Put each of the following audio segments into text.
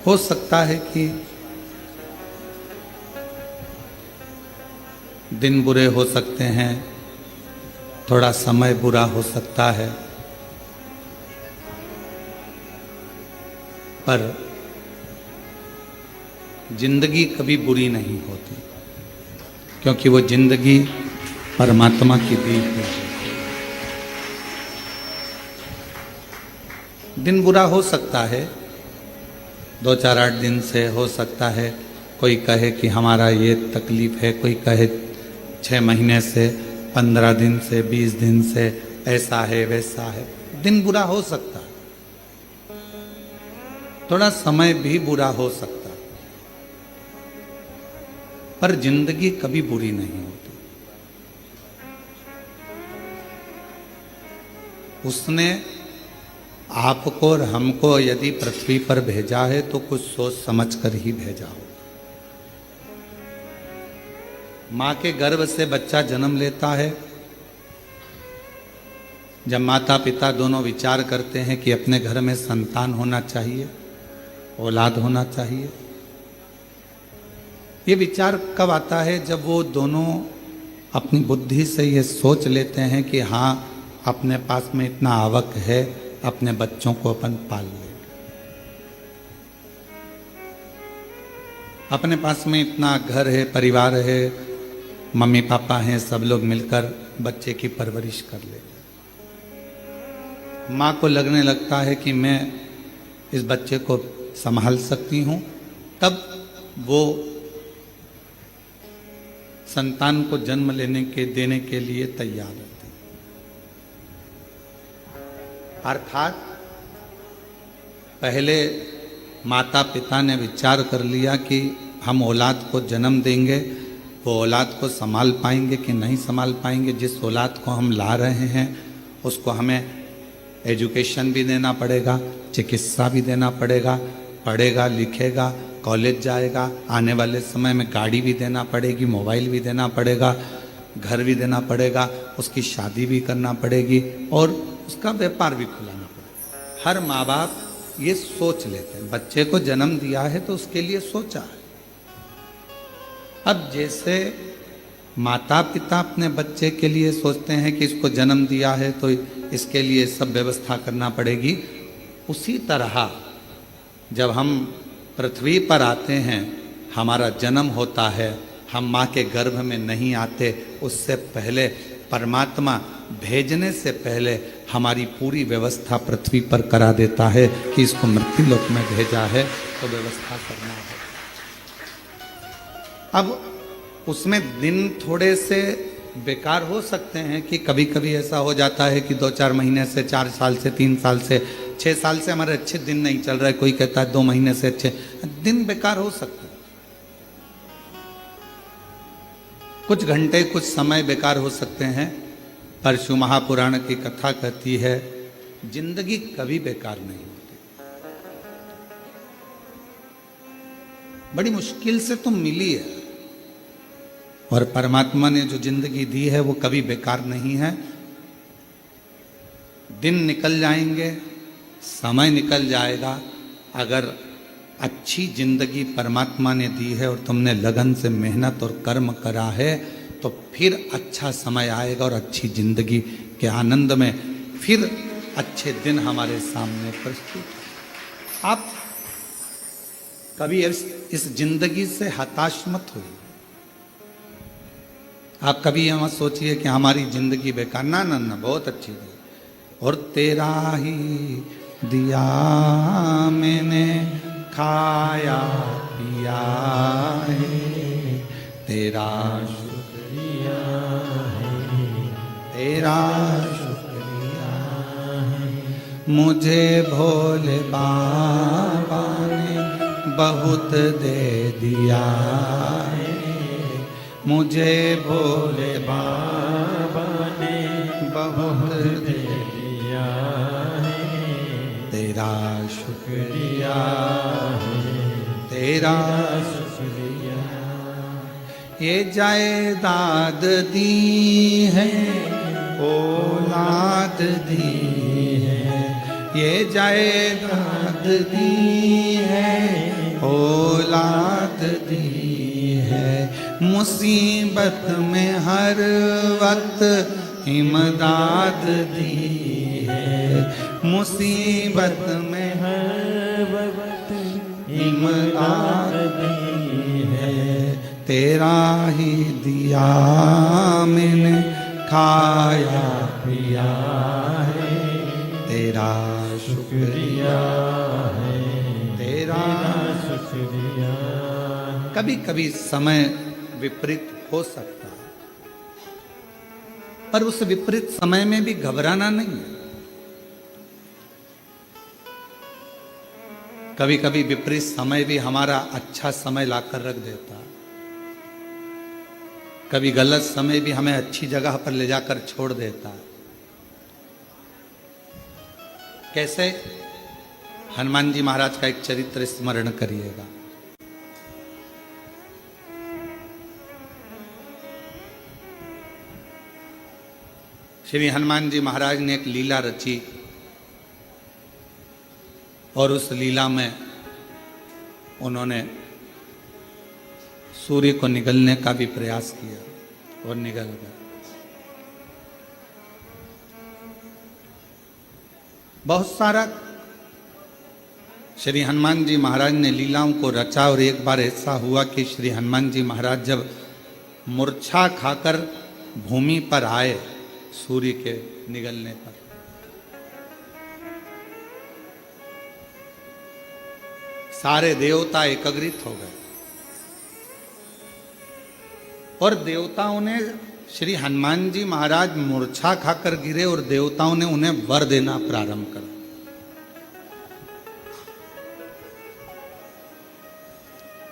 हो सकता है कि दिन बुरे हो सकते हैं, थोड़ा समय बुरा हो सकता है, पर जिंदगी कभी बुरी नहीं होती, क्योंकि वो जिंदगी परमात्मा की दी हुई है। दिन बुरा हो सकता है, 2-4-8 दिन से हो सकता है, कोई कहे कि हमारा ये तकलीफ है, कोई कहे 6 महीने से, 15 दिन से, 20 दिन से, ऐसा है वैसा है। दिन बुरा हो सकता है, थोड़ा समय भी बुरा हो सकता है, पर जिंदगी कभी बुरी नहीं होती। उसने आपको और हमको यदि पृथ्वी पर भेजा है तो कुछ सोच समझ कर ही भेजा हो। मां के गर्भ से बच्चा जन्म लेता है, जब माता पिता दोनों विचार करते हैं कि अपने घर में संतान होना चाहिए, औलाद होना चाहिए, ये विचार कब आता है? जब वो दोनों अपनी बुद्धि से ये सोच लेते हैं कि हाँ, अपने पास में इतना आवक है, अपने बच्चों को अपन पाल लेंगे, अपने पास में इतना घर है, परिवार है, मम्मी पापा हैं, सब लोग मिलकर बच्चे की परवरिश कर लेंगे। माँ को लगने लगता है कि मैं इस बच्चे को संभाल सकती हूँ, तब वो संतान को जन्म देने के लिए तैयार रहती है। अर्थात पहले माता पिता ने विचार कर लिया कि हम औलाद को जन्म देंगे, वो औलाद को संभाल पाएंगे कि नहीं संभाल पाएंगे। जिस औलाद को हम ला रहे हैं उसको हमें एजुकेशन भी देना पड़ेगा, चिकित्सा भी देना पड़ेगा, पढ़ेगा लिखेगा, कॉलेज जाएगा, आने वाले समय में गाड़ी भी देना पड़ेगी, मोबाइल भी देना पड़ेगा, घर भी देना पड़ेगा, उसकी शादी भी करना पड़ेगी और उसका व्यापार भी खुलाना पड़ेगा। हर माँ बाप ये सोच लेते हैं, बच्चे को जन्म दिया है तो उसके लिए सोचा है। अब जैसे माता पिता अपने बच्चे के लिए सोचते हैं कि इसको जन्म दिया है तो इसके लिए सब व्यवस्था करना पड़ेगी, उसी तरह जब हम पृथ्वी पर आते हैं, हमारा जन्म होता है, हम माँ के गर्भ में नहीं आते, उससे पहले परमात्मा भेजने से पहले हमारी पूरी व्यवस्था पृथ्वी पर करा देता है कि इसको मृत्यु लोक में भेजा है तो व्यवस्था करना है। अब उसमें दिन थोड़े से बेकार हो सकते हैं कि कभी कभी ऐसा हो जाता है कि 2-4 महीने से, 4 साल से, 3 साल से, 6 साल से हमारे अच्छे दिन नहीं चल रहा है, कोई कहता है 2 महीने से अच्छे दिन बेकार हो सकते हैं, कुछ घंटे कुछ समय बेकार हो सकते हैं, पर शिव महापुराण की कथा कहती है जिंदगी कभी बेकार नहीं होती। बड़ी मुश्किल से तुम मिली है और परमात्मा ने जो जिंदगी दी है वो कभी बेकार नहीं है। दिन निकल जाएंगे, समय निकल जाएगा, अगर अच्छी जिंदगी परमात्मा ने दी है और तुमने लगन से मेहनत और कर्म करा है तो फिर अच्छा समय आएगा और अच्छी जिंदगी के आनंद में फिर अच्छे दिन हमारे सामने प्रस्तुत। आप कभी इस जिंदगी से हताश मत होइए। आप कभी ये मत सोचिए कि हमारी जिंदगी बेकार, ना ना ना, बहुत अच्छी है। और तेरा ही दिया मैंने खाया पिया है, तेरा शुक्रिया है, तेरा शुक्रिया है। मुझे भोले बाबा ने बहुत दे दिया है, मुझे भोले बाबा ने बहुत दे दिया है, तेरा शुक्रिया है, तेरा शुक्रिया। ये जायदाद दी है, औलाद दी है, ये जायदाद दी है, मुसीबत में हर वक्त इमदाद दी है, मुसीबत में हर वक्त इमदाद दी है। तेरा ही दिया मैंने खाया पिया है, तेरा शुक्रिया है, तेरा शुक्रिया। कभी कभी समय विपरीत हो सकता है, पर उस विपरीत समय में भी घबराना नहीं है। कभी कभी विपरीत समय भी हमारा अच्छा समय लाकर रख देता है। कभी गलत समय भी हमें अच्छी जगह पर ले जाकर छोड़ देता है। कैसे? हनुमान जी महाराज का एक चरित्र स्मरण करिएगा। श्री हनुमान जी महाराज ने एक लीला रची और उस लीला में उन्होंने सूर्य को निगलने का भी प्रयास किया और निगल गया। बहुत सारा श्री हनुमान जी महाराज ने लीलाओं को रचा और एक बार ऐसा हुआ कि श्री हनुमान जी महाराज जब मूर्छा खाकर भूमि पर आए सूर्य के निगलने पर, सारे देवता एकत्रित हो गए और देवताओं ने श्री हनुमान जी महाराज मूर्छा खाकर गिरे और देवताओं ने उन्हें वर देना प्रारंभ करा।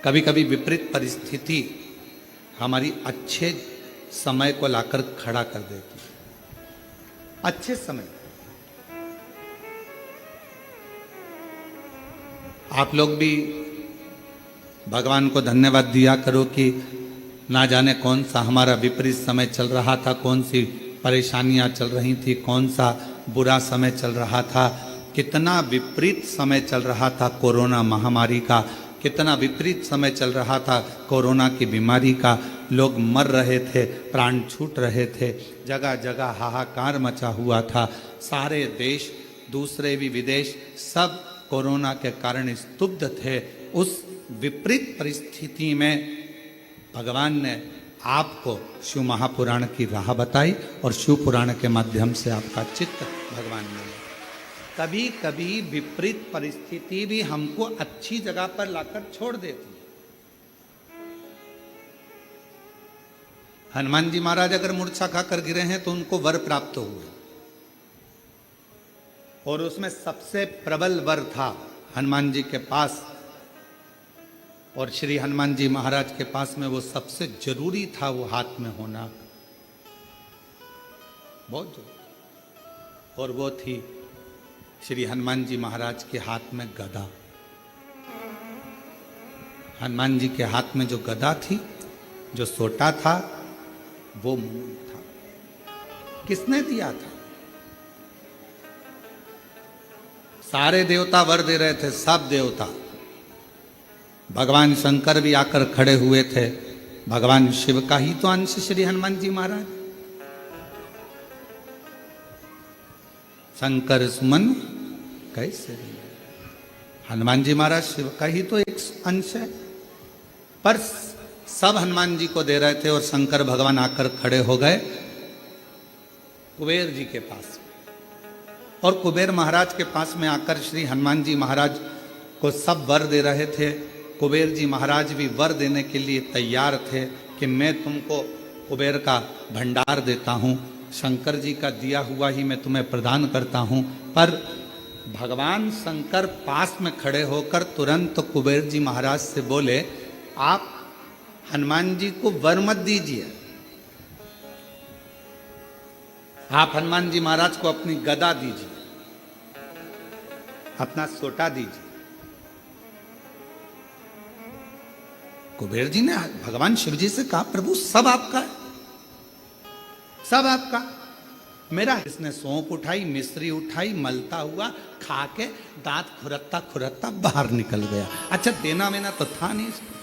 कभी कभी विपरीत परिस्थिति हमारी अच्छे समय को लाकर खड़ा कर देती है। अच्छे समय आप लोग भी भगवान को धन्यवाद दिया करो कि ना जाने कौन सा हमारा विपरीत समय चल रहा था, कौन सी परेशानियां चल रही थी, कौन सा बुरा समय चल रहा था, कितना विपरीत समय चल रहा था कोरोना महामारी का, कितना विपरीत समय चल रहा था कोरोना की बीमारी का। लोग मर रहे थे, प्राण छूट रहे थे, जगह जगह हाहाकार मचा हुआ था। सारे देश, दूसरे भी विदेश, सब कोरोना के कारण स्तब्ध थे। उस विपरीत परिस्थिति में भगवान ने आपको शिव महापुराण की राह बताई और शिव पुराण के माध्यम से आपका चित्त भगवान ने। कभी कभी विपरीत परिस्थिति भी हमको अच्छी जगह पर लाकर छोड़ देती है। हनुमान जी महाराज अगर मूर्छा खाकर गिरे हैं तो उनको वर प्राप्त हुए और उसमें सबसे प्रबल वर था हनुमान जी के पास, और श्री हनुमान जी महाराज के पास में वो सबसे जरूरी था, वो हाथ में होना बहुत जरूरी। और वो थी श्री हनुमान जी महाराज के हाथ में गदा। हनुमान जी के हाथ में जो गदा थी, जो सोटा था, वो मूल था। किसने दिया था? सारे देवता वर दे रहे थे, सब देवता। भगवान शंकर भी आकर खड़े हुए थे। भगवान शिव का ही तो अंश श्री हनुमान जी महाराज। शंकर सुमन कैसे? हनुमान जी महाराज शिव का ही तो एक अंश है, पर सब हनुमान जी को दे रहे थे और शंकर भगवान आकर खड़े हो गए कुबेर जी के पास। और कुबेर महाराज के पास में आकर श्री हनुमान जी महाराज को सब वर दे रहे थे। कुबेर जी महाराज भी वर देने के लिए तैयार थे कि मैं तुमको कुबेर का भंडार देता हूँ, शंकर जी का दिया हुआ ही मैं तुम्हें प्रदान करता हूँ। पर भगवान शंकर पास में खड़े होकर तुरंत कुबेर जी महाराज से बोले, आप हनुमान जी को वर मत दीजिए, आप हनुमान जी महाराज को अपनी गदा दीजिए, अपना सोटा दीजिए। कुबेर जी ने भगवान शिव जी से कहा, प्रभु सब आपका है, सब आपका। मेरा इसने सौंप उठाई, मिश्री उठाई, मलता हुआ खा के दांत खुरत्ता खुरत्ता बाहर निकल गया। अच्छा, देना वेना तो था नहीं इसको।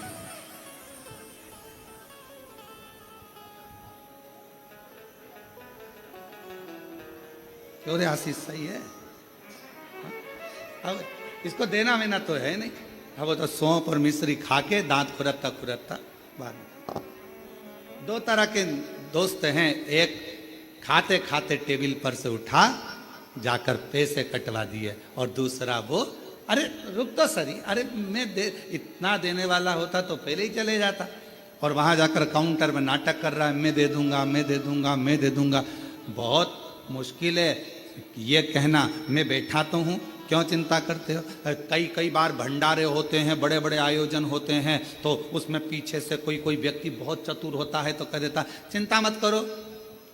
क्यों रे आशीष सही है? अब इसको देना वेना तो है नहीं। अब वो तो सौंफ और मिश्री खा के दांत खुरकता खुरकता बाद में। दो तरह के दोस्त हैं, एक खाते खाते टेबल पर से उठा जाकर पैसे कटवा दिए, और दूसरा वो अरे रुक तो सरी, अरे इतना देने वाला होता तो पहले ही चले जाता, और वहां जाकर काउंटर में नाटक कर रहा है, मैं दे दूंगा मैं दे दूंगा मैं दे दूंगा। बहुत मुश्किल है ये कहना मैं बैठा तो हूँ, क्यों चिंता करते हो? कई बार भंडारे होते हैं, बड़े बड़े आयोजन होते हैं, तो उसमें पीछे से कोई व्यक्ति बहुत चतुर होता है तो कह देता चिंता मत करो,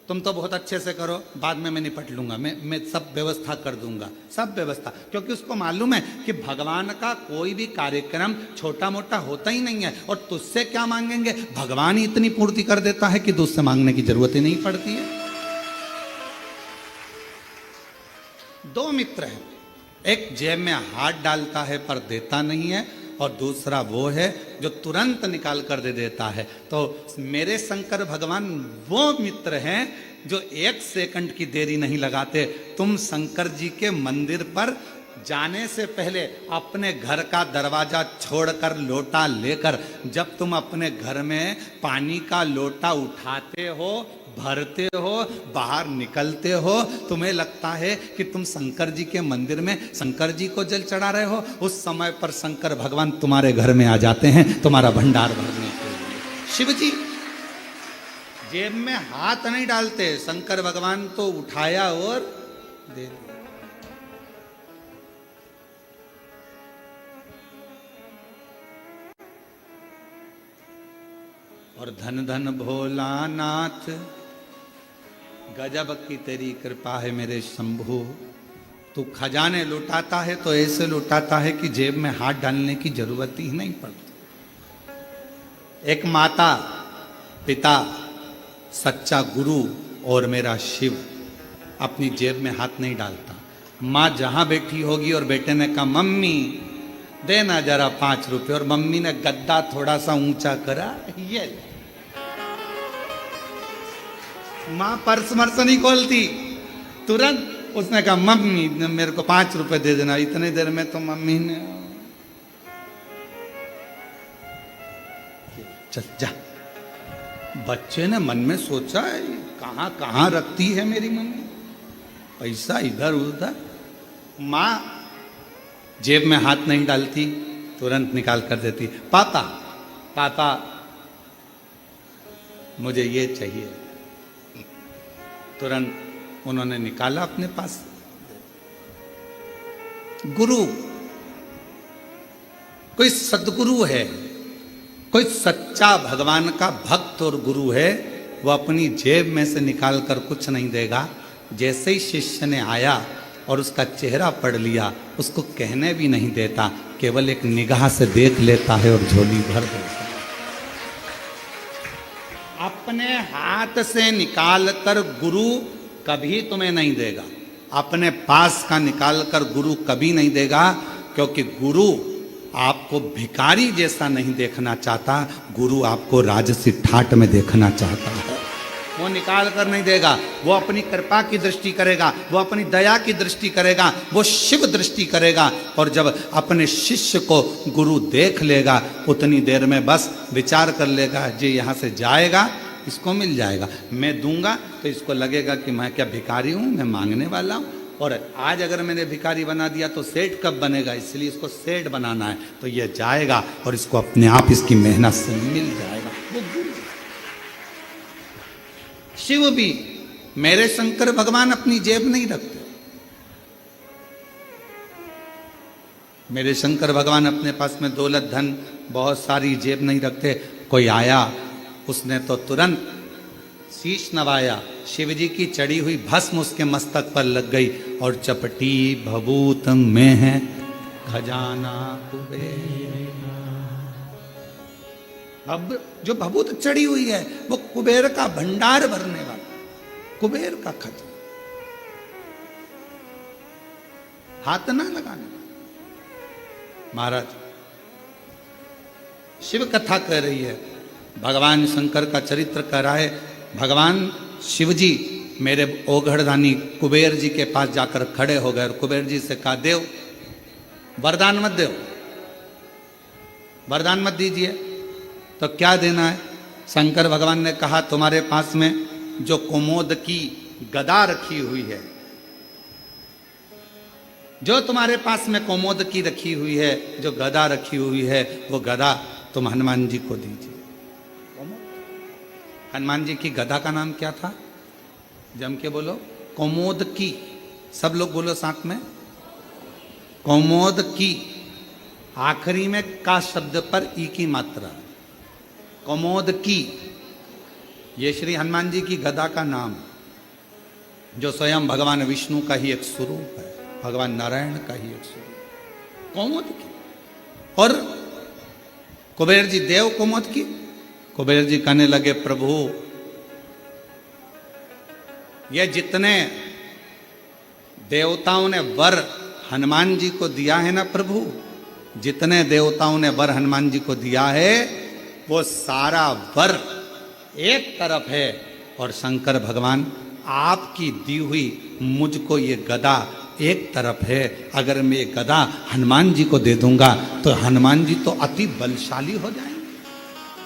तुम तो बहुत अच्छे से करो, बाद में मैं निपट लूंगा, मैं सब व्यवस्था कर दूंगा, सब व्यवस्था। क्योंकि उसको मालूम है कि भगवान का कोई भी कार्यक्रम छोटा मोटा होता ही नहीं है, और तुझसे क्या मांगेंगे, भगवान ही इतनी पूर्ति कर देता है कि तुझसे मांगने की जरूरत ही नहीं पड़ती है। दो मित्र हैं, एक जेब में हाथ डालता है पर देता नहीं है, और दूसरा वो है जो तुरंत निकाल कर दे देता है। तो मेरे शंकर भगवान वो मित्र हैं जो एक सेकंड की देरी नहीं लगाते। तुम शंकर जी के मंदिर पर जाने से पहले अपने घर का दरवाजा छोड़कर लोटा लेकर, जब तुम अपने घर में पानी का लोटा उठाते हो, भरते हो, बाहर निकलते हो, तुम्हें लगता है कि तुम शंकर जी के मंदिर में शंकर जी को जल चढ़ा रहे हो, उस समय पर शंकर भगवान तुम्हारे घर में आ जाते हैं तुम्हारा भंडार भरने के लिए। शिव जी जेब में हाथ नहीं डालते, शंकर भगवान तो उठाया और दे दिया। और धन धन भोलानाथ, गजब की तेरी कृपा है मेरे शंभू। तू खजाने लुटाता है तो ऐसे लुटाता है कि जेब में हाथ डालने की जरूरत ही नहीं पड़ती। एक माता, पिता, सच्चा गुरु और मेरा शिव अपनी जेब में हाथ नहीं डालता। माँ जहां बैठी होगी और बेटे ने कहा मम्मी देना जरा 5 रुपए, और मम्मी ने गद्दा थोड़ा सा ऊंचा करा, ये माँ पर्स मर्स नहीं खोलती, तुरंत उसने कहा मम्मी मेरे को 5 रुपए दे देना। इतने देर में तो मम्मी ने चल जा। बच्चे ने मन में सोचा कहां कहां रखती है मेरी मम्मी पैसा, इधर उधर। माँ जेब में हाथ नहीं डालती, तुरंत निकाल कर देती। पापा पापा मुझे ये चाहिए, तुरंत उन्होंने निकाला अपने पास। गुरु, कोई सदगुरु है, कोई सच्चा भगवान का भक्त और गुरु है, वो अपनी जेब में से निकाल कर कुछ नहीं देगा। जैसे ही शिष्य ने आया और उसका चेहरा पढ़ लिया, उसको कहने भी नहीं देता, केवल एक निगाह से देख लेता है और झोली भर देता है। अपने हाथ से निकाल कर गुरु कभी तुम्हें नहीं देगा, अपने पास का निकाल कर गुरु कभी नहीं देगा, क्योंकि गुरु आपको भिखारी जैसा नहीं देखना चाहता, गुरु आपको राजसी ठाट में देखना चाहता है। वो निकाल कर नहीं देगा, वो अपनी कृपा की दृष्टि करेगा, वो अपनी दया की दृष्टि करेगा, वो शिव दृष्टि करेगा। और जब अपने शिष्य को गुरु देख लेगा, उतनी देर में बस विचार कर लेगा जी यहाँ से जाएगा, इसको मिल जाएगा, मैं दूंगा तो इसको लगेगा कि मैं क्या भिखारी हूँ, मैं मांगने वाला हूँ। और आज अगर मैंने भिखारी बना दिया तो सेठ कब बनेगा, इसलिए इसको सेठ बनाना है, तो ये जाएगा और इसको अपने आप इसकी मेहनत से मिल जाएगा। वो गुरु। शिव भी, मेरे शंकर भगवान अपनी जेब नहीं रखते। मेरे शंकर भगवान अपने पास में दौलत धन बहुत सारी जेब नहीं रखते। कोई आया, उसने तो तुरंत शीश नवाया, शिव जी की चढ़ी हुई भस्म उसके मस्तक पर लग गई, और चपटी भभूत में है खजाना कुबेर। अब जो भभूत चढ़ी हुई है वो कुबेर का भंडार भरने वाला, कुबेर का खजाना, हाथ ना लगाने वाला। महाराज शिव कथा कह रही है, भगवान शंकर का चरित्र कह रहा है। भगवान शिव जी मेरे ओघड़दानी कुबेर जी के पास जाकर खड़े हो गए और कुबेर जी से कहा, देव वरदान मत दो, वरदान मत दीजिए। तो क्या देना है? शंकर भगवान ने कहा, तुम्हारे पास में जो कुमोद की गदा रखी हुई है, जो तुम्हारे पास में कुमोद की रखी हुई है, जो गदा रखी हुई है, वो गदा तुम हनुमान जी को दीजिए। हनुमान जी की गदा का नाम क्या था? जम के बोलो, कुमोद की। सब लोग बोलो साथ में, कुमोद की। आखिरी में का शब्द पर ई की मात्रा, कुमोद की। ये श्री हनुमान जी की गदा का नाम, जो स्वयं भगवान विष्णु का ही एक स्वरूप है, भगवान नारायण का ही एक स्वरूप, कुमोद की। और कुबेर जी देव कुमोद की। कुबेर जी कहने लगे, प्रभु ये जितने देवताओं ने वर हनुमान जी को दिया है ना प्रभु, जितने देवताओं ने वर हनुमान जी को दिया है, वो सारा वर एक तरफ है, और शंकर भगवान आपकी दी हुई मुझको ये गदा एक तरफ है। अगर मैं ये गदा हनुमान जी को दे दूंगा तो हनुमान जी तो अति बलशाली हो जाएंगे,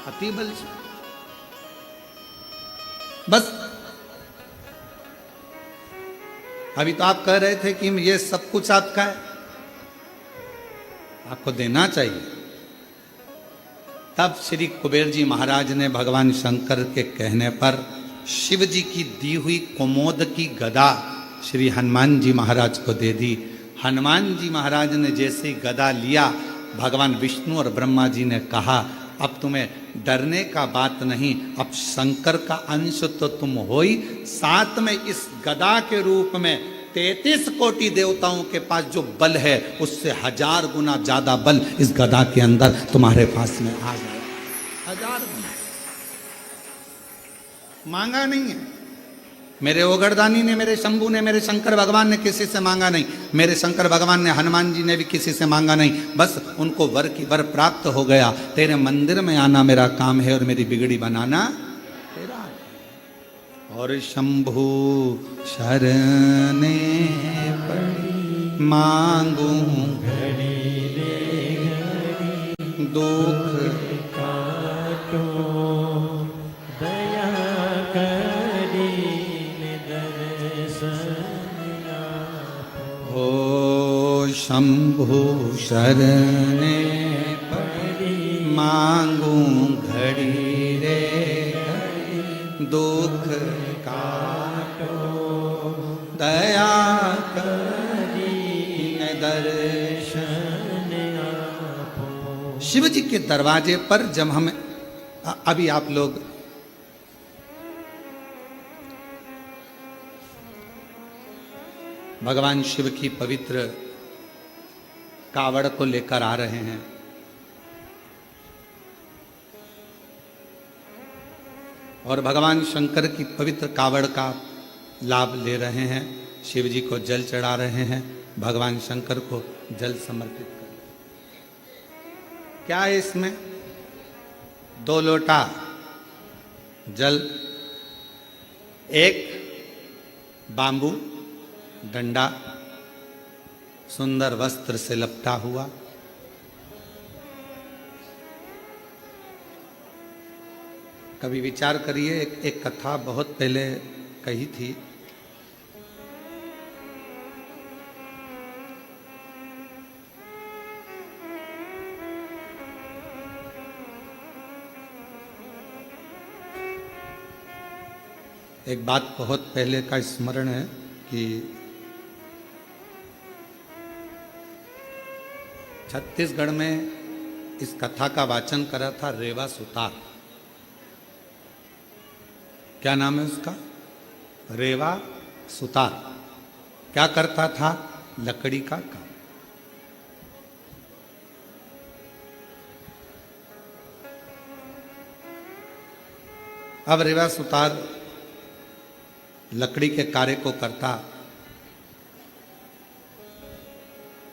अति बलशाली। बस अभी तो आप कह रहे थे कि ये सब कुछ आपका है, आपको देना चाहिए। तब श्री कुबेर जी महाराज ने भगवान शंकर के कहने पर शिव जी की दी हुई कुमोद की गदा श्री हनुमान जी महाराज को दे दी। हनुमान जी महाराज ने जैसे ही गदा लिया, भगवान विष्णु और ब्रह्मा जी ने कहा, अब तुम्हें डरने का बात नहीं, अब शंकर का अंश तो तुम हो ही, साथ में इस गदा के रूप में 33 कोटि देवताओं के पास जो बल है, उससे 1000 गुना ज्यादा बल इस गदा के अंदर तुम्हारे पास में आ गया। 1000 गुना मांगा नहीं है। मेरे ओगरदानी ने, मेरे शंभू ने, मेरे शंकर भगवान ने किसी से मांगा नहीं। मेरे शंकर भगवान ने, हनुमान जी ने भी किसी से मांगा नहीं। बस उनको वर की वर प्राप्त हो गया। तेरे मंदिर में आना मेरा काम है और मेरी बिगड़ी बनाना तेरा। और शंभू शरणे पड़ी मांगू दुख काटो दया करी दर्शन हो। शंभू शरणे पड़ी मांगू घड़ी रे दुख काटो दया करी दर्शन। शिव जी के दरवाजे पर जब हम अभी आप लोग भगवान शिव की पवित्र कावड़ को लेकर आ रहे हैं, और भगवान शंकर की पवित्र कावड़ का लाभ ले रहे हैं, शिव जी को जल चढ़ा रहे हैं, भगवान शंकर को जल समर्पित कर। क्या है इसमें? 2 लोटा जल, एक बांबू डंडा सुंदर वस्त्र से लपटा हुआ, कभी विचार करिए, एक कथा बहुत पहले कही थी। एक बात बहुत पहले का स्मरण है कि छत्तीसगढ़ में इस कथा का वाचन करा था रेवा सुतार। क्या नाम है उसका? रेवा सुतार। क्या करता था? लकड़ी का काम। अब रेवा सुतार लकड़ी के कार्य को करता,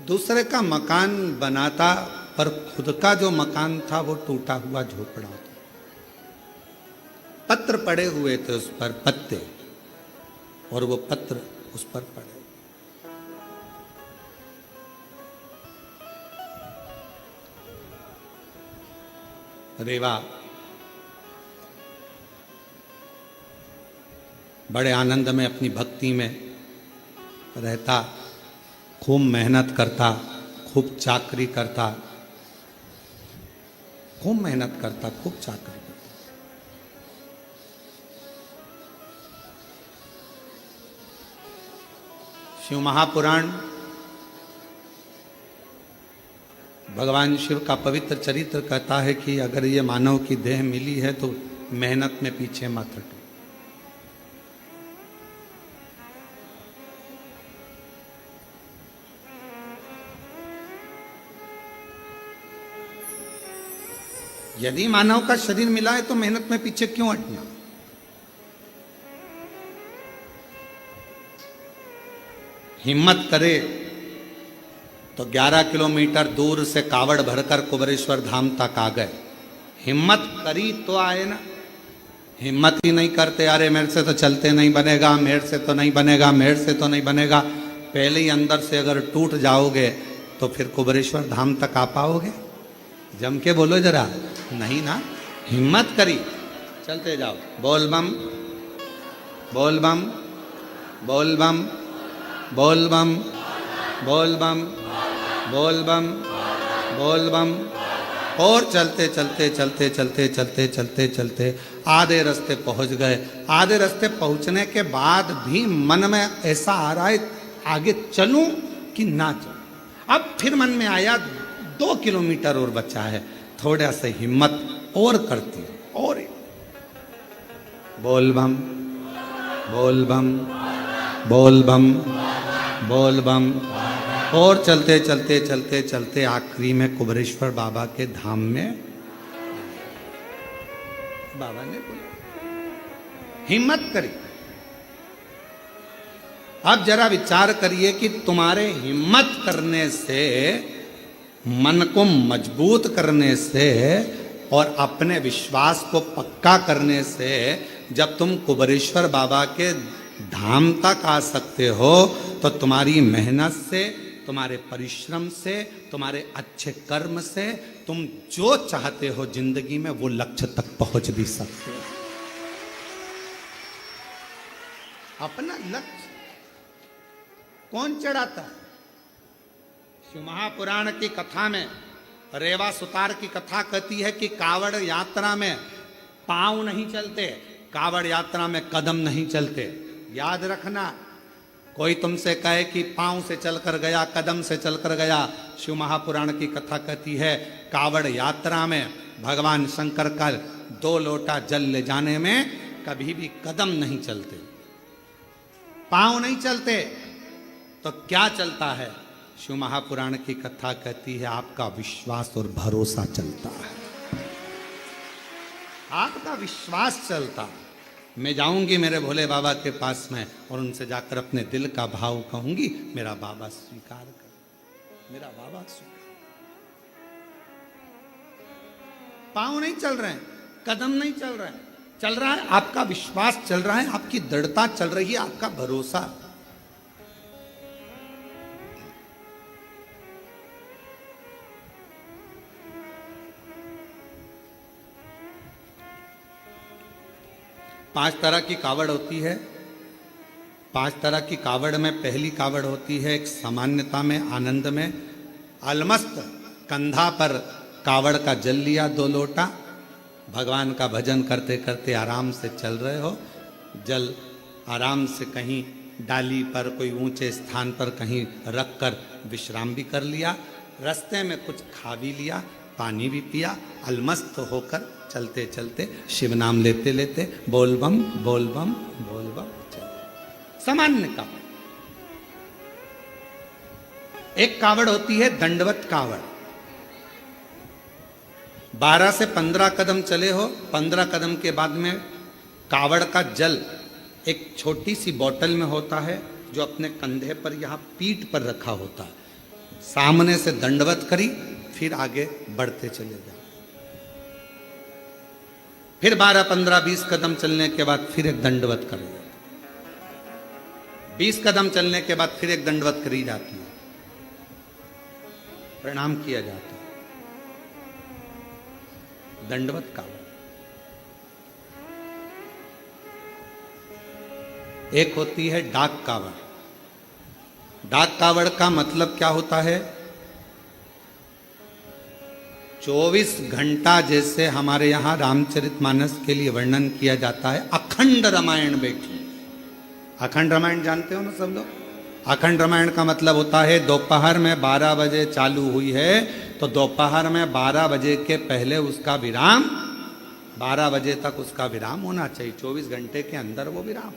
दूसरे का मकान बनाता, पर खुद का जो मकान था वो टूटा हुआ झोपड़ा था। पत्र पड़े हुए थे उस पर, पत्ते। और वो पत्र उस पर पड़े। रेवा बड़े आनंद में अपनी भक्ति में रहता, खूब मेहनत करता, खूब चाकरी करता, खूब मेहनत करता, खूब चाकरी करता। शिव महापुराण भगवान शिव का पवित्र चरित्र कहता है कि अगर ये मानव की देह मिली है तो मेहनत में पीछे मत हटो। यदि मानव का शरीर मिला है तो मेहनत में पीछे क्यों हटना। हिम्मत करे तो 11 किलोमीटर दूर से कावड़ भरकर कुबरेश्वर धाम तक आ गए। हिम्मत करी तो आए ना, हिम्मत ही नहीं करते, अरे मेरे से तो चलते नहीं बनेगा, मेरे से तो नहीं बनेगा, मेरे से तो नहीं बनेगा। पहले ही अंदर से अगर टूट जाओगे तो फिर कुबरेश्वर धाम तक आ पाओगे? जम के बोलो जरा, नहीं ना। हिम्मत करी, चलते जाओ। बोल बम, बोल बम, बोल बम, बोल बम, बोल बम, बोल बम, बोल बम। और चलते चलते चलते चलते चलते चलते चलते आधे रास्ते पहुंच गए। आधे रास्ते पहुंचने के बाद भी मन में ऐसा आ रहा है आगे चलूं कि ना चलूं। अब फिर मन में आया 2 किलोमीटर और बचा है, थोड़ा सा हिम्मत और करती है। और बोल बम, बोल बम, बोल बम, बोल बम। और चलते चलते चलते चलते आखिरी में कुबरेश्वर बाबा के धाम में बाबा ने बोला हिम्मत करी। अब जरा विचार करिए कि तुम्हारे हिम्मत करने से, मन को मजबूत करने से और अपने विश्वास को पक्का करने से जब तुम कुबरेश्वर बाबा के धाम तक आ सकते हो तो तुम्हारी मेहनत से, तुम्हारे परिश्रम से, तुम्हारे अच्छे कर्म से तुम जो चाहते हो जिंदगी में वो लक्ष्य तक पहुंच भी सकते हो। अपना लक्ष्य कौन चढ़ाता है? शिव महापुराण की कथा में रेवा सुतार की कथा कहती है कि कावड़ यात्रा में पांव नहीं चलते, कावड़ यात्रा में कदम नहीं चलते। याद रखना, कोई तुमसे कहे कि पांव से चलकर गया, कदम से चलकर गया, शिव महापुराण की कथा कहती है कावड़ यात्रा में भगवान शंकर का 2 लोटा जल ले जाने में कभी भी कदम नहीं चलते, पांव नहीं चलते। तो क्या चलता है? शिव महापुराण की कथा कहती है आपका विश्वास और भरोसा चलता है, आपका विश्वास चलता है। मैं जाऊंगी मेरे भोले बाबा के पास में और उनसे जाकर अपने दिल का भाव कहूंगी, मेरा बाबा स्वीकार कर, मेरा बाबा स्वीकार। पांव नहीं चल रहे हैं, कदम नहीं चल रहे हैं, चल रहा है आपका विश्वास, चल रहा है आपकी दृढ़ता, चल रही है आपका भरोसा। पांच तरह की कावड़ होती है। 5 तरह की कावड़ में पहली कावड़ होती है एक सामान्यता में, आनंद में, अलमस्त कंधा पर कावड़ का जल लिया 2 लोटा, भगवान का भजन करते करते आराम से चल रहे हो, जल आराम से कहीं डाली पर, कोई ऊंचे स्थान पर कहीं रख कर विश्राम भी कर लिया, रास्ते में कुछ खा भी लिया, पानी भी पिया, अलमस्त होकर चलते चलते शिव नाम लेते लेते बोल बम, बोल बम, बोल बम चलते। सामान्य कावड़। एक कावड़ होती है दंडवत कावड़। 12 से 15 कदम चले हो, 15 कदम के बाद में कावड़ का जल एक छोटी सी बोतल में होता है जो अपने कंधे पर यहाँ पीठ पर रखा होता है। सामने से दंडवत करी, फिर आगे बढ़ते चले जाओ। फिर 12, 15, 20 कदम चलने के बाद फिर एक दंडवत करेगा। 20 कदम चलने के बाद फिर एक दंडवत करी जाती है, प्रणाम किया जाता है, दंडवत कावड़। एक होती है डाक कावड़। डाक कावड़ का मतलब क्या होता है? 24 घंटा जैसे हमारे यहां रामचरितमानस के लिए वर्णन किया जाता है, अखंड रामायण बैठी। अखंड रामायण जानते हो ना सब लोग? अखंड रामायण का मतलब होता है दोपहर में 12 बजे चालू हुई है तो दोपहर में 12 बजे के पहले उसका विराम, 12 बजे तक उसका विराम होना चाहिए, 24 घंटे के अंदर वो विराम।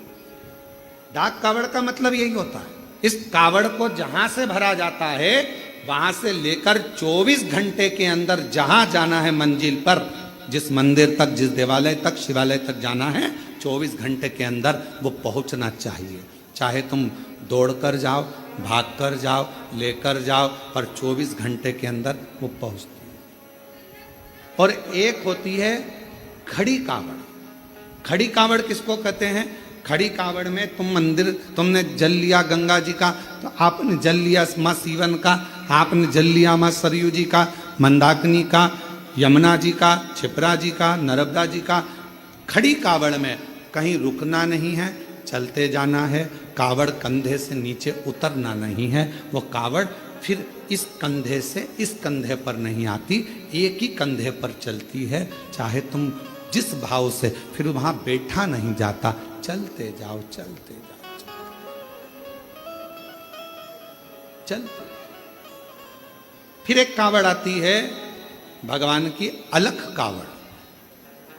डाक कावड़ का मतलब यही होता है। इस कावड़ को जहां से भरा जाता है वहां से लेकर 24 घंटे के अंदर जहां जाना है मंजिल पर, जिस मंदिर तक, जिस देवालय तक, शिवालय तक जाना है, 24 घंटे के अंदर वो पहुंचना चाहिए। चाहे तुम दौड़कर जाओ, भागकर जाओ, लेकर जाओ, पर 24 घंटे के अंदर वो पहुंचती है। और एक होती है खड़ी कावड़। खड़ी कावड़ किसको कहते हैं? खड़ी कावड़ में तुम मंदिर, तुमने जल लिया गंगा जी का तो आपने जल लिया माँ सीवन का, आपने जल लिया माँ सरयू जी का, मंदाकिनी का, यमुना जी का, क्षिप्रा जी का, नर्मदा जी का। खड़ी कावड़ में कहीं रुकना नहीं है, चलते जाना है। कावड़ कंधे से नीचे उतरना नहीं है। वो कावड़ फिर इस कंधे से इस कंधे पर नहीं आती, एक ही कंधे पर चलती है। चाहे तुम जिस भाव से, फिर वहां बैठा नहीं जाता, चलते जाओ, चलते जाओ, चलते। फिर एक कावड़ आती है भगवान की अलख कावड़।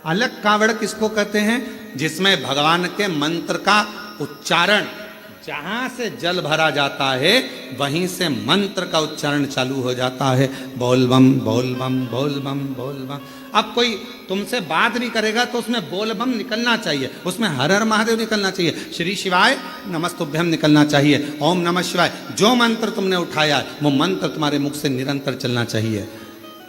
अलख कावड़ किसको कहते हैं? जिसमें भगवान के मंत्र का उच्चारण, जहां से जल भरा जाता है वहीं से मंत्र का उच्चारण चालू हो जाता है, बोल बम बोल बम बोल बम बोल बम। अब कोई तुमसे बात नहीं करेगा तो उसमें बोल बम निकलना चाहिए, उसमें हर हर महादेव निकलना चाहिए, श्री शिवाय नमस्तुभ्यम निकलना चाहिए, ओम नमः शिवाय। जो मंत्र तुमने उठाया वो मंत्र तुम्हारे मुख से निरंतर चलना चाहिए।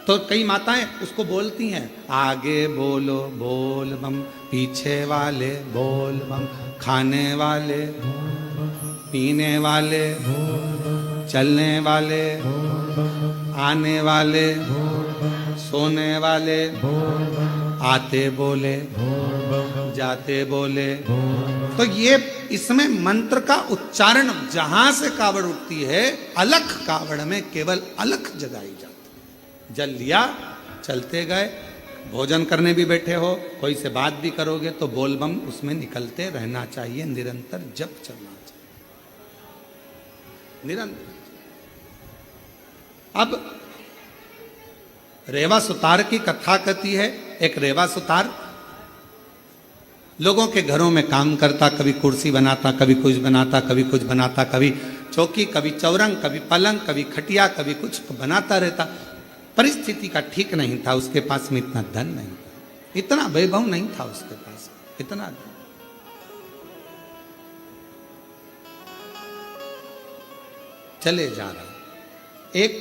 तो कई माताएं उसको बोलती हैं, आगे बोलो बोल बम, पीछे वाले बोल बम, खाने वाले, पीने वाले, चलने वाले, आने वाले, सोने वाले, आते बोले, जाते बोले। तो ये इसमें मंत्र का उच्चारण जहां से कावड़ उठती है, अलख कावड़ में केवल अलख जगाई जाती। जल लिया, चलते गए, भोजन करने भी बैठे हो, कोई से बात भी करोगे तो बोल बम उसमें निकलते रहना चाहिए, निरंतर जप चलना चाहिए, निरंतर। अब रेवा सुतार की कथा कहती है। एक रेवा सुतार लोगों के घरों में काम करता, कभी कुर्सी बनाता, कभी कुछ बनाता, कभी कुछ बनाता, कभी चौकी, कभी चौरंग, कभी पलंग, कभी खटिया, कभी कुछ बनाता रहता। परिस्थिति का ठीक नहीं था, उसके पास में इतना धन नहीं था, इतना वैभव नहीं था उसके पास, इतना धन। चले जा रहा, एक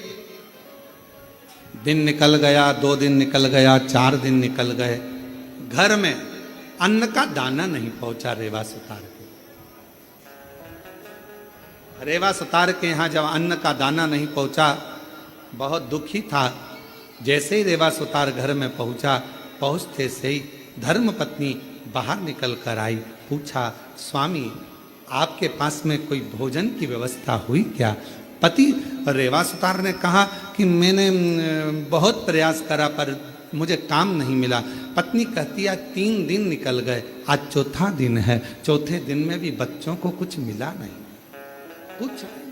दिन निकल गया, 2 दिन निकल गया, 4 दिन निकल गए, घर में अन्न का दाना नहीं पहुंचा रेवा सुतार के। रेवा सुतार के यहां जब अन्न का दाना नहीं पहुंचा, बहुत दुखी था। जैसे ही रेवा सुतार घर में पहुंचा, पहुंचते से ही धर्म पत्नी बाहर निकल कर आई, पूछा, स्वामी आपके पास में कोई भोजन की व्यवस्था हुई क्या? पति रेवा सुतार ने कहा कि मैंने बहुत प्रयास करा पर मुझे काम नहीं मिला। पत्नी कहती है 3 दिन निकल गए, आज चौथा दिन है, चौथे दिन में भी बच्चों को कुछ मिला नहीं, कुछ नहीं।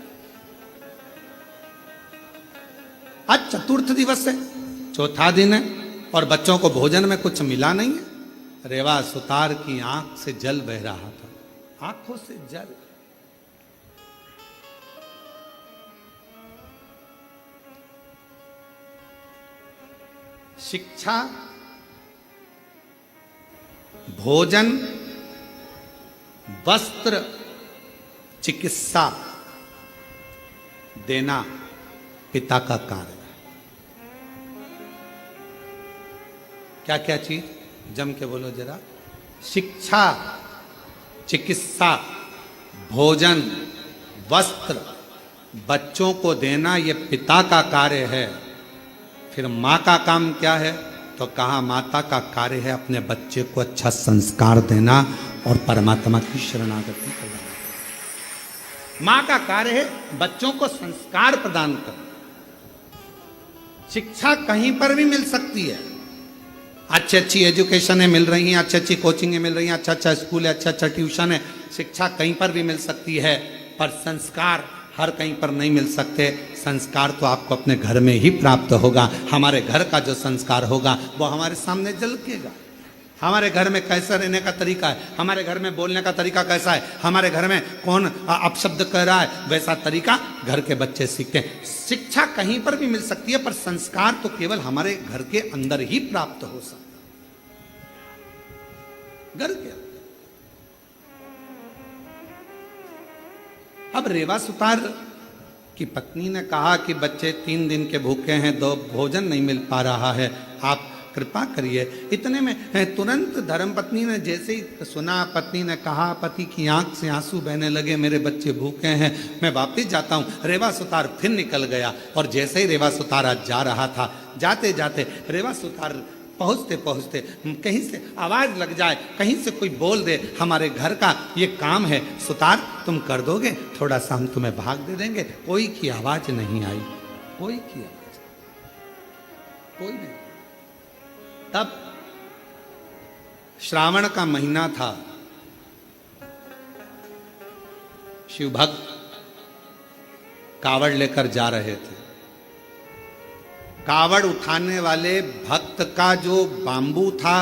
आज चतुर्थ दिवस है, चौथा दिन है और बच्चों को भोजन में कुछ मिला नहीं है। रेवा सुतार की आंख से जल बह रहा था, आंखों से जल। शिक्षा, भोजन, वस्त्र, चिकित्सा देना पिता का कार्य। क्या क्या चीज? जम के बोलो जरा। शिक्षा, चिकित्सा, भोजन, वस्त्र बच्चों को देना ये पिता का कार्य है। फिर माँ का काम क्या है? तो कहा माता का कार्य है अपने बच्चे को अच्छा संस्कार देना और परमात्मा की शरणागति करना। माँ का कार्य है बच्चों को संस्कार प्रदान करना। शिक्षा कहीं पर भी मिल सकती है, अच्छी अच्छी एजुकेशन मिल रही हैं, अच्छी अच्छी कोचिंगें मिल रही हैं, अच्छा अच्छा स्कूल है, अच्छा अच्छा ट्यूशन है, शिक्षा कहीं पर भी मिल सकती है, पर संस्कार हर कहीं पर नहीं मिल सकते। संस्कार तो आपको अपने घर में ही प्राप्त होगा। हमारे घर का जो संस्कार होगा वो हमारे सामने झलकेगा। हमारे घर में कैसा रहने का तरीका है, हमारे घर में बोलने का तरीका कैसा है, हमारे घर में कौन अपशब्द कह रहा है, वैसा तरीका घर के बच्चे सीखते हैं। शिक्षा कहीं पर भी मिल सकती है, पर संस्कार तो केवल हमारे घर के अंदर ही प्राप्त हो सकता है, घर के अंदर। अब रेवा सुतार की पत्नी ने कहा कि बच्चे 3 दिन के भूखे हैं, 2 भोजन नहीं मिल पा रहा है, आप कृपा करिए। इतने में तुरंत धर्मपत्नी ने जैसे ही सुना, पत्नी ने कहा, पति की आंख से आंसू बहने लगे, मेरे बच्चे भूखे हैं, मैं वापिस जाता हूँ। रेवा सुतार फिर निकल गया और जैसे ही रेवा सुतार आज जा रहा था, जाते जाते रेवा सुतार पहुँचते पहुँचते कहीं से आवाज़ लग जाए, कहीं से कोई बोल दे, हमारे घर का ये काम है सुतार तुम कर दोगे, थोड़ा सा हम तुम्हें भाग दे देंगे। कोई की आवाज़ नहीं आई, कोई की आवाज़, कोई नहीं। तब श्रावण का महीना था, शिव भक्त कावड़ लेकर जा रहे थे। कावड़ उठाने वाले भक्त का जो बांबू था,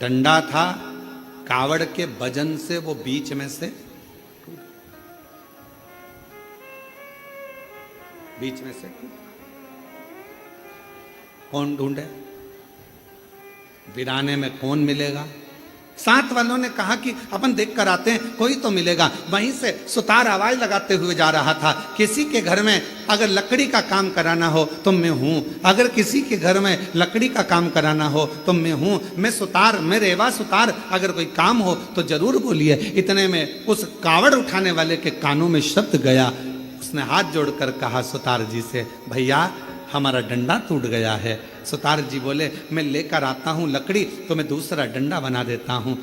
डंडा था, कावड़ के वजन से वो बीच में से कौन ढूंढे? वीराने में कौन मिलेगा? साथ वालों ने कहा कि अपन देख कर आते हैं, कोई तो मिलेगा। वहीं से सुतार आवाज लगाते हुए जा रहा था, किसी के घर में अगर लकड़ी का काम कराना हो तो मैं हूं, अगर किसी के घर में लकड़ी का काम कराना हो तो मैं हूं, मैं सुतार, मैं रेवा सुतार, अगर कोई काम हो तो जरूर बोलिए। इतने में उस कावड़ उठाने वाले के कानों में शब्द गया, उसने हाथ जोड़कर कहा सुतार जी से, भैया हमारा डंडा टूट गया है। सुतार जी बोले, मैं लेकर आता हूँ लकड़ी तो मैं दूसरा डंडा बना देता हूँ।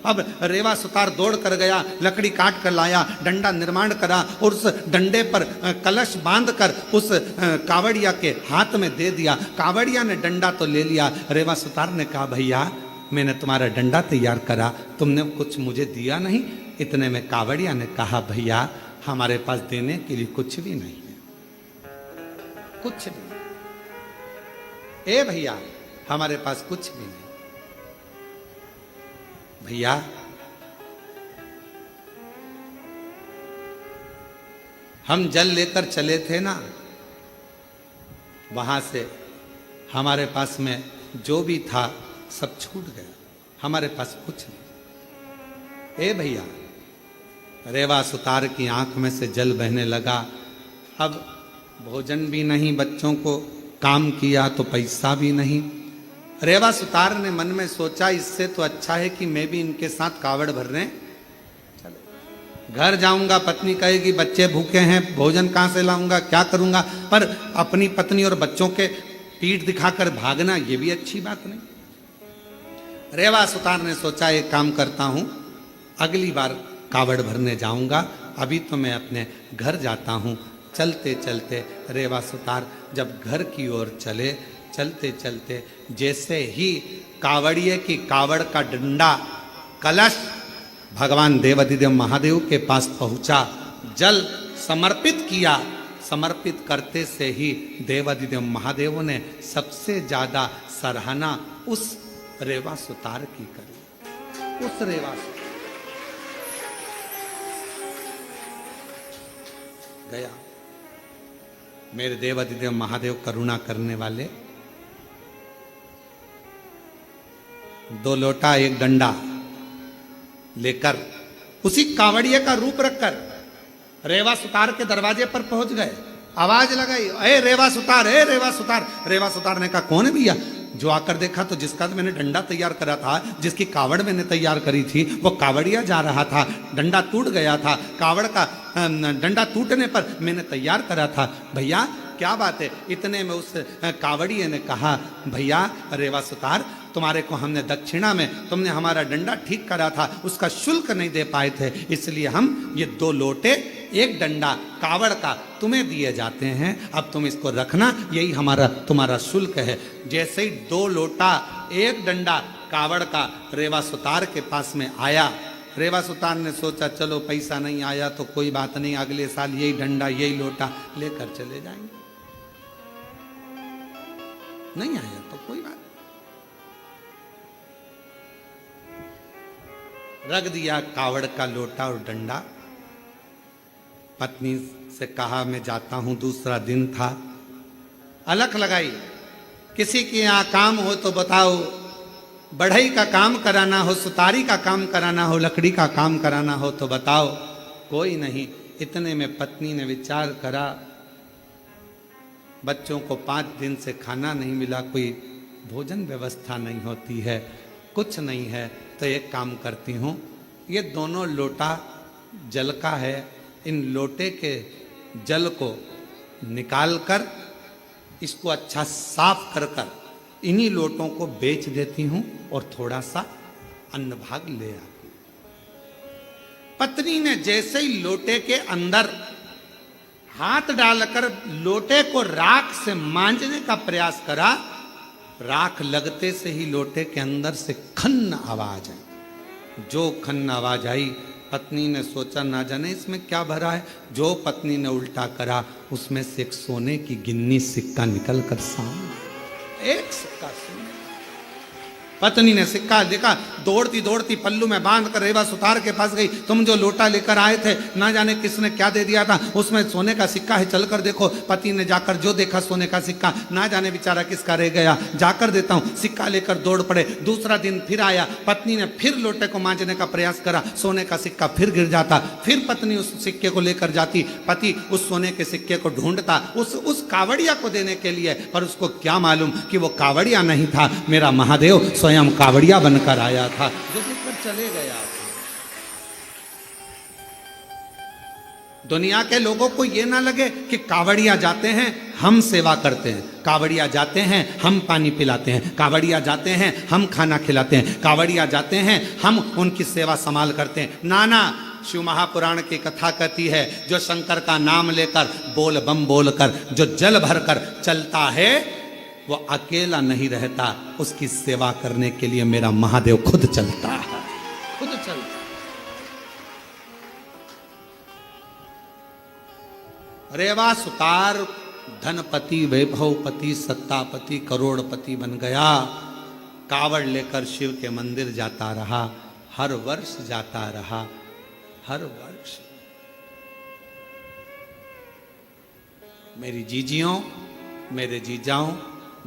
अब रेवा सुतार दौड़ कर गया, लकड़ी काट कर लाया, डंडा निर्माण करा और उस डंडे पर कलश बांध कर उस कावड़िया के हाथ में दे दिया। कावड़िया ने डंडा तो ले लिया, रेवा सुतार ने कहा, भैया मैंने तुम्हारा डंडा तैयार करा, तुमने कुछ मुझे दिया नहीं। इतने में कावड़िया ने कहा, भैया हमारे पास देने के लिए कुछ भी नहीं है, कुछ भी। ए भैया हमारे पास कुछ भी नहीं। भैया हम जल लेकर चले थे ना, वहां से हमारे पास में जो भी था सब छूट गया, हमारे पास कुछ नहीं। ए भैया, रेवा सुतार की आंख में से जल बहने लगा। अब भोजन भी नहीं, बच्चों को काम किया तो पैसा भी नहीं। रेवा सुतार ने मन में सोचा, इससे तो अच्छा है कि मैं भी इनके साथ कावड़ भरने चले। घर जाऊंगा, पत्नी कहेगी बच्चे भूखे हैं, भोजन कहाँ से लाऊंगा, क्या करूंगा। पर अपनी पत्नी और बच्चों के पीठ दिखाकर भागना ये भी अच्छी बात नहीं। रेवा सुतार ने सोचा, एक काम करता हूं, अगली बार कावड़ भरने जाऊंगा, अभी तो मैं अपने घर जाता हूं। चलते चलते रेवा सुतार जब घर की ओर चले, चलते चलते जैसे ही कावड़िए की कावड़ का डंडा कलश भगवान देवाधिदेव महादेव के पास पहुंचा, जल समर्पित किया। समर्पित करते से ही देवाधिदेव महादेव ने सबसे ज्यादा सराहना उस रेवा सुतार की करी। उस रेवा गया, मेरे देवाधिदेव महादेव करुणा करने वाले, 2 लोटा 1 डंडा लेकर उसी कावड़िए का रूप रखकर रेवा सुतार के दरवाजे पर पहुंच गए। आवाज लगाई, ए रेवा सुतार, ए रेवा सुतार। रेवा सुतार ने कहा, कौन है भैया? जो आकर देखा तो जिसका तो मैंने डंडा तैयार करा था, जिसकी कावड़ मैंने तैयार करी थी, वो कावड़िया जा रहा था, डंडा टूट गया था। कावड़ का डंडा टूटने पर मैंने तैयार करा था। भैया क्या बात है? इतने में उस कावड़िए ने कहा, भैया रेवा सुतार, तुम्हारे को हमने दक्षिणा में, तुमने हमारा डंडा ठीक करा था, उसका शुल्क नहीं दे पाए थे, इसलिए हम ये 2 लोटे 1 डंडा कावड़ का तुम्हें दिए जाते हैं, अब तुम इसको रखना, यही हमारा तुम्हारा शुल्क है। जैसे ही 2 लोटा 1 डंडा कावड़ का रेवा सुतार के पास में आया, रेवा सुतार ने सोचा चलो पैसा नहीं आया तो कोई बात नहीं, अगले साल यही डंडा यही लोटा लेकर चले जाएंगे, नहीं आया तो कोई बात। रख दिया कावड़ का लोटा और डंडा। पत्नी से कहा मैं जाता हूं, दूसरा दिन था। अलख लगाई, किसी के यहां काम हो तो बताओ, बढ़ई का काम कराना हो, सुतारी का काम कराना हो, लकड़ी का काम कराना हो तो बताओ, कोई नहीं। इतने में पत्नी ने विचार करा, बच्चों को 5 दिन से खाना नहीं मिला, कोई भोजन व्यवस्था नहीं होती है, कुछ नहीं है, तो एक काम करती हूँ, ये दोनों लोटा जल का है, इन लोटे के जल को निकाल कर इसको अच्छा साफ कर कर इन्हीं लोटों को बेच देती हूँ और थोड़ा सा अन्न भाग ले आती। पत्नी ने जैसे ही लोटे के अंदर हाथ डालकर लोटे को राख से मांजने का प्रयास करा, राख लगते से ही लोटे के अंदर से खन्न आवाज आई। जो खन्न आवाज आई, पत्नी ने सोचा ना जाने इसमें क्या भरा है। जो पत्नी ने उल्टा करा, उसमें से एक सोने की गिन्नी सिक्का निकल कर सामने, एक सिक्का सोने। पत्नी ने सिक्का देखा, दौड़ती दौड़ती पल्लू में बांध कर रेवा सुतार के पास गई। तुम जो लोटा लेकर आए थे, ना जाने किसने क्या दे दिया था, उसमें सोने का सिक्का है, चलकर देखो। पति ने जाकर जो देखा सोने का सिक्का, ना जाने बेचारा किसका रह गया, जाकर देता हूँ। सिक्का लेकर दौड़ पड़े। दूसरा दिन फिर आया, पत्नी ने फिर लोटे को मांजने का प्रयास करा, सोने का सिक्का फिर गिर जाता। फिर पत्नी उस सिक्के को लेकर जाती, पति उस सोने के सिक्के को ढूंढता उस कावड़िया को देने के लिए, पर उसको क्या मालूम कि वो कावड़िया नहीं था, मेरा महादेव स्वयं कावड़िया बनकर आया था, जो देखकर चले गया। दुनिया के लोगों को यह ना लगे कि कावड़िया जाते हैं हम सेवा करते हैं, कावड़िया जाते हैं हम पानी पिलाते हैं, कावड़िया जाते हैं हम खाना खिलाते हैं, कावड़िया जाते हैं हम उनकी सेवा संभाल करते हैं। नाना, शिव महापुराण की कथा कहती है, जो शंकर का नाम लेकर बोल बम बोलकर जो जल भरकर चलता है, वो अकेला नहीं रहता, उसकी सेवा करने के लिए मेरा महादेव खुद चलता है, खुद चलता। रेवा सुतार धनपति, वैभवपति, सत्तापति, करोड़पति बन गया। कावड़ लेकर शिव के मंदिर जाता रहा, हर वर्ष जाता रहा, हर वर्ष। मेरी जीजियों, मेरे जीजाओं,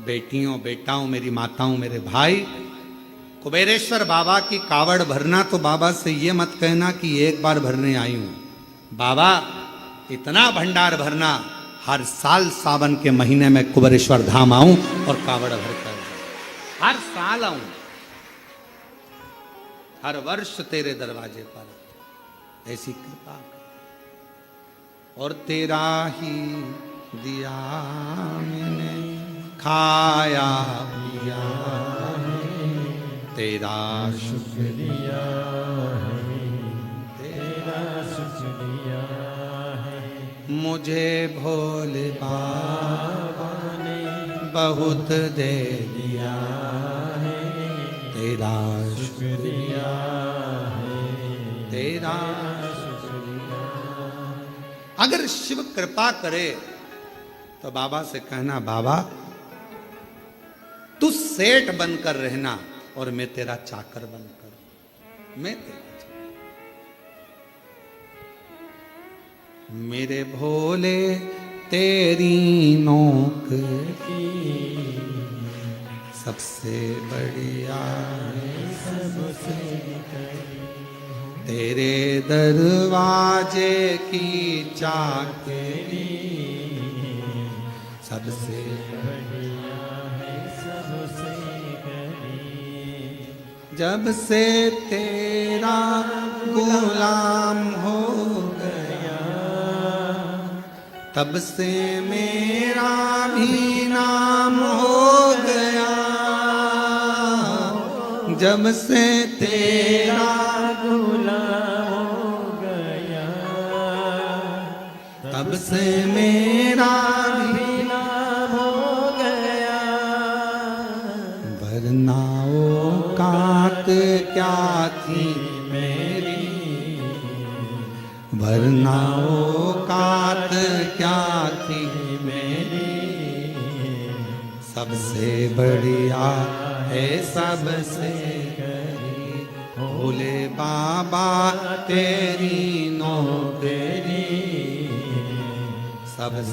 बेटियों, बेटाओं, मेरी माताओं, मेरे भाई, कुबेरेश्वर बाबा की कावड़ भरना तो बाबा से ये मत कहना कि एक बार भरने आई हूं। बाबा इतना भंडार भरना, हर साल सावन के महीने में कुबेरेश्वर धाम आऊं और कावड़ भरकर, हर साल आऊं, हर वर्ष तेरे दरवाजे पर, ऐसी कृपा। और तेरा ही दिया मैंने खाया पिया, तेरा शुक्रिया है, तेरा शुक्रिया है। मुझे भोले बाबा ने बहुत दे दिया है, तेरा शुक्रिया है, तेरा शुक्रिया। अगर शिव कृपा करे तो बाबा से कहना, बाबा तू सेठ बनकर रहना और मैं तेरा चाकर बनकर, मैं तेरा चाकर। मेरे भोले तेरी नौकरी सबसे बढ़िया है, सबसे तेरे दरवाजे की चाकरी सबसे बढ़िया है, सबसे जब से तेरा गुलाम हो गया तब से मेरा भी नाम हो गया। जब से तेरा गुलाम हो गया तब से मेरा भी नाम हो गया। वरना औकात क्या थी मेरी, वरना औकात क्या थी मेरी। सबसे बढ़िया है सबसे करी, भोले बाबा तेरी नौकरी। सबसे